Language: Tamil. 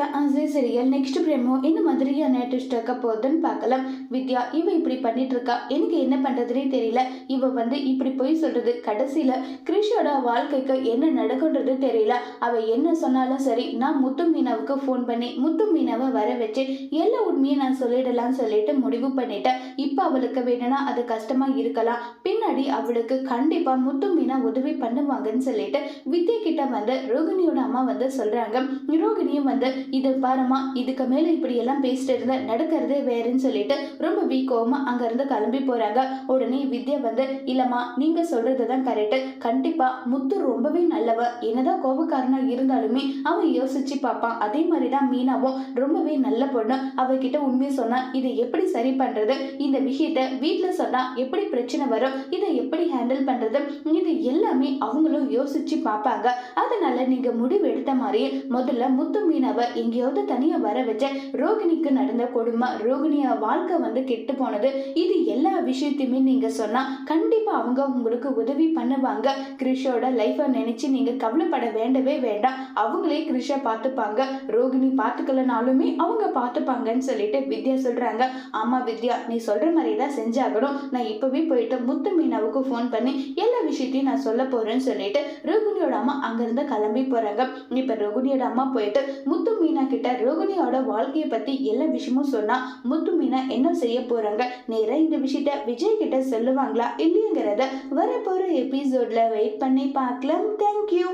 இருக்க அசை சீரியல் நெக்ஸ்ட் பிரேமோ இந்த மாதிரியான ட்விஸ்ட் இருக்க போகுதுன்னு பார்க்கலாம். வித்யா இவ இப்படி பண்ணிட்டு இருக்கா, எனக்கு என்ன பண்றதுனே தெரியல. இவ இப்படி போய் சொல்றது கடைசியில கிரிஷோட வாழ்க்கைக்கு என்ன நடக்குன்றது தெரியல. அவ என்ன சொன்னாலும் சரி, நான் முத்து மீனாவுக்கு ஃபோன் பண்ணி முத்து மீனாவை வர வச்சு எல்லா உண்மையை நான் சொல்லிடலாம்னு சொல்லிட்டு முடிவு பண்ணிட்டேன். இப்ப அவளுக்கு வேணும்னா அது கஷ்டமா இருக்கலாம், பின்னாடி அவளுக்கு கண்டிப்பா முத்து மீனா உதவி பண்ணுவாங்கன்னு சொல்லிட்டு வித்யா கிட்ட ரோகிணியோட அம்மா சொல்றாங்க. ரோகிணியும் இது பாருமா, இதுக்கு மேல இப்படி எல்லாம் பேசிட்டு இருந்த நடக்கிறதே வேறுன்னு சொல்லிட்டு ரொம்ப வீக்கோமா அங்க இருந்து கிளம்பி போறாங்க. உடனே வித்யா இல்லம்மா, நீங்க சொல்றதுதான் கரெக்ட், கண்டிப்பா முத்து ரொம்பவே நல்லவ, என்னதான் கோபக்காரனா இருந்தாலுமே அவன் யோசிச்சு பார்ப்பான். அதே மாதிரிதான் மீனாவும் ரொம்பவே நல்ல பொண்ணு, அவகிட்ட உண்மையை சொன்னா இதை எப்படி சரி பண்றது, இந்த விஷயத்த வீட்டுல சொன்னா எப்படி பிரச்சனை வரும், இதை எப்படி ஹேண்டில் பண்றது, இது எல்லாமே அவங்களும் யோசிச்சு பார்ப்பாங்க. அதனால நீங்க முடிவு எடுத்த மாதிரி முதல்ல முத்து மீனாவை எங்கேயாவது தனியா வர வச்ச ரோகிணிக்கு நடந்த கொடுமை, ரோகிணிய வாழ்க்கை கெட்டு போனது, இது எல்லா விஷயத்தையுமே நீங்க சொன்னா கண்டிப்பா அவங்க உங்களுக்கு உதவி பண்ணுவாங்க. கிரிஷோட லைஃப நினைச்சு நீங்க கவலைப்பட வேண்டவே வேண்டாம், அவங்களே கிரிஷ பார்த்துப்பாங்க, ரோகிணி பார்த்துக்கலனாலுமே அவங்க பார்த்துப்பாங்கன்னு சொல்லிட்டு வித்யா சொல்றாங்க. ஆமா வித்யா, நீ சொல்ற மாதிரி தான் செஞ்சாகணும், நான் இப்பவே போயிட்டு முத்து மீனாவுக்கு ஃபோன் பண்ணி எல்லா விஷயத்தையும் நான் சொல்ல போறேன்னு சொல்லிட்டு ரோகிணியோட அம்மா அங்கிருந்து கிளம்பி போறாங்க. இப்ப ரோகிணியோட அம்மா போயிட்டு முத்து மீனா கிட்ட ரோகிணியோட வாழ்க்கையை பத்தி எல்லா விஷயமும் சொன்னா முத்து மீனா என்ன செய்ய போறாங்க, நேரா இந்த விஷயத்த விஜய் கிட்ட சொல்லுவாங்களா இல்லையங்கிறத வரப்போற எபிசோட்ல வெயிட் பண்ணி பார்க்கலாம். தேங்க்யூ.